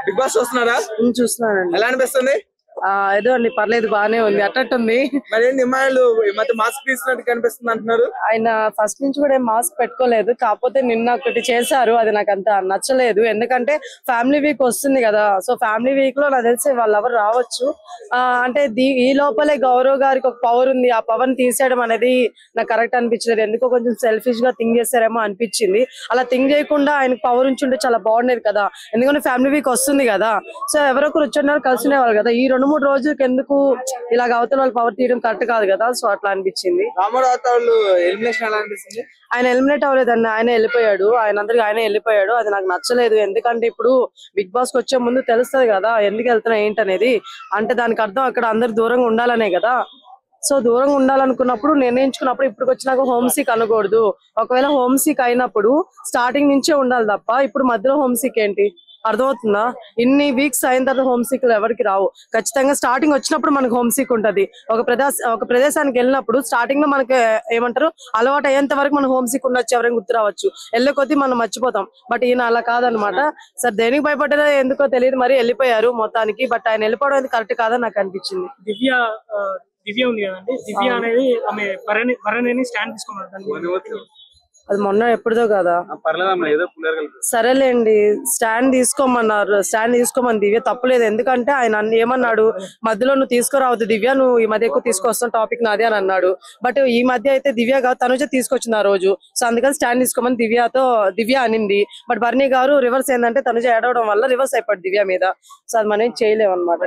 Big boss చూస్తున్నారా? చూస్తున్నానండి. ఎలా అనిపిస్తుంది? ఏదో అండి, పర్లేదు, బానే ఉంది, అట్టట్టుంది. మరి నిమ్మాయిలు మధ్య మాస్క్ తీసినట్టు కనిపిస్తుంది అంటున్నారు. ఆయన ఫస్ట్ నుంచి కూడా మాస్క్ పెట్టుకోలేదు, కాకపోతే నిన్న ఒకటి చేశారు, అది నాకు అంత నచ్చలేదు. ఎందుకంటే ఫ్యామిలీ వీక్ వస్తుంది కదా, సో ఫ్యామిలీ వీక్ లో నాకు తెలిసి వాళ్ళు ఎవరు రావచ్చు. అంటే ఈ లోపలే గౌరవ్ గారికి ఒక పవర్ ఉంది, ఆ పవర్ ని తీసేయడం అనేది నాకు కరెక్ట్ అనిపించలేదు. ఎందుకో కొంచెం సెల్ఫిష్ గా థింక్ చేస్తారేమో అనిపించింది. అలా థింక్ చేయకుండా ఆయనకు పవర్ ఉంచుంటే చాలా బాగుండేది కదా, ఎందుకంటే ఫ్యామిలీ వీక్ వస్తుంది కదా. సో ఎవరొకరు వచ్చున్నారు, కలిసినే వాళ్ళు కదా. ఈ 2-3 రోజులకి ఎందుకు ఇలాగ అవతల వాళ్ళు పవర్ తీయడం కరెక్ట్ కాదు కదా. సో అట్లా అనిపించింది. ఆయన ఎలిమినేట్ అవ్వలేదండి, ఆయన వెళ్ళిపోయాడు. ఆయన వెళ్ళిపోయాడు, అది నాకు నచ్చలేదు. ఎందుకంటే ఇప్పుడు బిగ్ బాస్ కి వచ్చే ముందు తెలుస్తుంది కదా ఎందుకు వెళ్తున్నా ఏంటనేది. అంటే దానికి అర్థం అక్కడ అందరు దూరంగా ఉండాలనే కదా. సో దూరంగా ఉండాలనుకున్నప్పుడు, నిర్ణయించుకున్నప్పుడు ఇప్పుడు వచ్చినాక హోమ్ సిక్ అనకూడదు. ఒకవేళ హోమ్ సిక్ అయినప్పుడు స్టార్టింగ్ నుంచే ఉండాలి తప్ప ఇప్పుడు మధ్యలో హోమ్ సిక్ ఏంటి? అర్థమవుతుందా? ఇన్ని వీక్స్ అయిన తర్వాత హోమ్ సిక్ ఎవరికి రావు. ఖచ్చితంగా స్టార్టింగ్ వచ్చినప్పుడు మనకు హోమ్ సిక్ ఉంటది. ఒక ప్రదేశానికి వెళ్ళినప్పుడు స్టార్టింగ్ లో మనకి ఏమంటారు, అలవాటు అయ్యేంత వరకు మనం హోమ్ సిక్ ఉండొచ్చు, ఎవరైనా గుర్తు రావచ్చు, వెళ్ళే కొద్దీ మనం మర్చిపోతాం. బట్ ఈయన అలా కాదనమాట. సార్ దేనికి భయపడ్డారో ఎందుకో తెలియదు, మరి వెళ్ళిపోయారు మొత్తానికి. బట్ ఆయన వెళ్ళిపోవడం అనేది కరెక్ట్ కాదని నాకు అనిపించింది. దివ్య ఉంది కదండి, దివ్య అనేది ఆమె భరణి స్టాండ్ తీసుకున్నారు. అది మొన్న ఎప్పుడుదో కదా. సరేలేండి, స్టాండ్ తీసుకోమని దివ్య తప్పులేదు. ఎందుకంటే ఆయన ఏమన్నాడు, మధ్యలో నువ్వు తీసుకురావద్దు దివ్య, నువ్వు ఈ మధ్య ఎక్కువ తీసుకొస్తావు, టాపిక్ నాది అని అన్నాడు. బట్ ఈ మధ్య అయితే దివ్య గారు తనుజ తీసుకొచ్చింది ఆ రోజు. సో అందుకని స్టాండ్ తీసుకోమని దివ్య అనింది. బట్ బర్నీ గారు రివర్స్ ఏంటంటే తనుజ ఏడవడం వల్ల రివర్స్ అయిపోయింది దివ్య మీద. సో అది మనం ఏం చేయలేము అనమాట.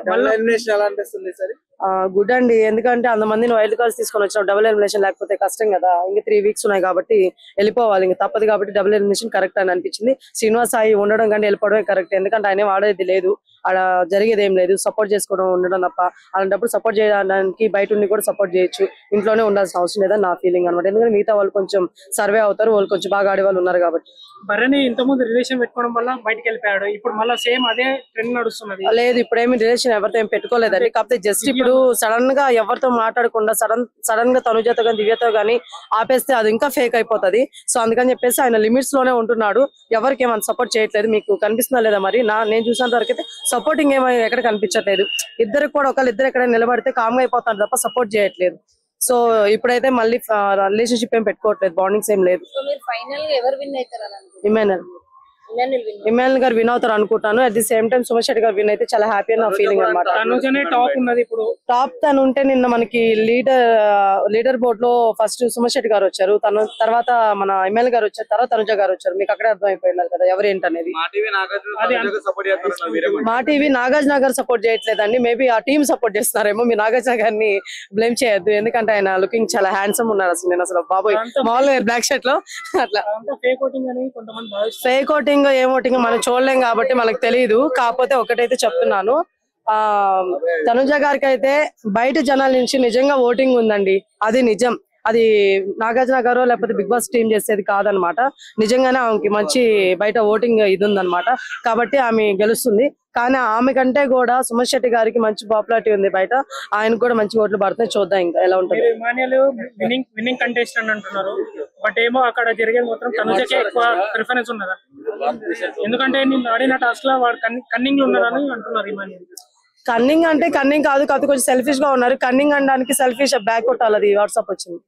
గుడ్ అండి, ఎందుకంటే అంతమందిని వైల్డ్ కార్డ్స్ తీసుకొని వచ్చిన డబుల్ ఎలిమినేషన్ లేకపోతే కష్టం కదా. ఇంకా 3 వీక్స్ ఉన్నాయి కాబట్టి వెళ్ళిపోవాలి, ఇంకా తప్పదు. కాబట్టి డబుల్ ఎలిమినేషన్ కరెక్ట్ అని అనిపించింది. శ్రీనివాస్ సాయి ఉండడం కంటే వెళ్ళిపోవడమే కరెక్ట్. ఎందుకంటే ఆయన వాడేది లేదు, ఆడ జరిగేది ఏం లేదు, సపోర్ట్ చేసుకోవడం ఉండడం తప్ప. అలాంటప్పుడు సపోర్ట్ చేయడానికి బయట ఉండి కూడా సపోర్ట్ చేయొచ్చు, ఇంట్లోనే ఉండాల్సిన అవసరం లేదని నా ఫీలింగ్ అనమాట. ఎందుకంటే మిగతా వాళ్ళు కొంచెం సర్వే అవుతారు, వాళ్ళు కొంచెం బాగా ఆడే వాళ్ళు ఉన్నారు కాబట్టి. భరణి ఇంతకుముందు రిలేషన్ పెట్టుకోవడం వల్ల బయటకు వెళ్ళిపోయాడు, ఇప్పుడు మళ్ళీ సేమ్ అదే ట్రెండ్ నడుస్తున్నది. లేదు, ఇప్పుడు ఏమి రిలేషన్ ఎవరితో ఏం పెట్టుకోలేదండి. కాకపోతే జస్ట్ ఇప్పుడు సడన్ గా ఎవరితో మాట్లాడకుండా సడన్ గా తనుజతో కానీ దివ్యతో కానీ ఆపేస్తే అది ఇంకా ఫేక్ అయిపోతుంది. సో అందుకని చెప్పేసి ఆయన లిమిట్స్ లోనే ఉంటున్నాడు, ఎవరికి ఏమైనా సపోర్ట్ చేయట్లేదు. మీకు కనిపిస్తుందా లేదా మరి? నేను చూసినంత వరకు అయితే సపోర్టింగ్ ఏమైనా ఎక్కడ కనిపించట్లేదు. ఇద్దరికి కూడా ఇద్దరు ఎక్కడైనా నిలబడితే కామ్గా అయిపోతారు తప్ప సపోర్ట్ చేయట్లేదు. సో ఇప్పుడైతే మళ్ళీ రిలేషన్షిప్ ఏం పెట్టుకోవట్లేదు, బాండింగ్స్ ఏం లేదు. ఇమాన్ గారు విన్ అవుతారు అనుకుంటాను. At the same time Suman Shetty గారు విన్ అయితే చాలా హ్యాపీ అని నా ఫీలింగ్ అనమాట. టాప్ తను ఉంటే నిన్న మనకి లీడర్ బోర్డ్ లో ఫస్ట్ సుమన్ శెట్టి గారు వచ్చారు, తను తర్వాత మన ఇమాన్ గారు వచ్చారు, తర్వాత తనుజ గారు వచ్చారు. మీకు అక్కడే అర్థమైపోయినారు కదా ఎవరు ఏంటనేది. మా టీవీ నాగార్జున గారు సపోర్ట్ చేయట్లేదండి, మేబీ ఆ టీం సపోర్ట్ చేస్తున్నారేమో. మీ నాగార్జున గారిని బ్లేమ్ చేయొద్దు, ఎందుకంటే ఆయన లుకింగ్ చాలా హ్యాండ్సమ్ ఉన్నారు. అసలు నేను అసలు బాబోయ్ మామూలుగా బ్లాక్ షర్ట్ లో అట్లా ఫేక్ ఓటింగ్ ఏం ఓటింగ్ మనం చూడలేం కాబట్టి మనకు తెలియదు. కాకపోతే ఒకటైతే చెప్తున్నాను, తనుజ గారికి అయితే బయట జనాల నుంచి నిజంగా ఓటింగ్ ఉందండి, అది నిజం. అది నాగార్జున గారు లేకపోతే బిగ్ బాస్ టీం చేసేది కాదనమాట. నిజంగానే ఆమెకి మంచి బయట ఓటింగ్ ఇది ఉందన్నమాట. కాబట్టి ఆమె గెలుస్తుంది. కానీ ఆమె కంటే కూడా సుమన్ శెట్టి గారికి మంచి పాపులారిటీ ఉంది బయట, ఆయనకు కూడా మంచి ఓట్లు పడుతున్నాయి. చూద్దాం ఇంకా ఎలా ఉంటుంది. విన్నింగ్ కంటెస్టెంట్ అంటున్నారు, బట్ ఏమో అక్కడ జరిగేది మాత్రం తనుజకే ఎక్కువ ప్రిఫరెన్స్ ఉన్నదా? ఎందుకంటే నేను ఆడిన టాస్క్ లో వాడు కన్నింగ్ ఉన్నారని అంటున్నారు. కన్నింగ్ అంటే కన్నింగ్ కాదు, కాదు కొంచెం సెల్ఫిష్ గా ఉన్నారు. కన్నింగ్ అనడానికి సెల్ఫిష్ బ్యాక్ కొట్టాలి, అది వాట్సాప్ వచ్చింది.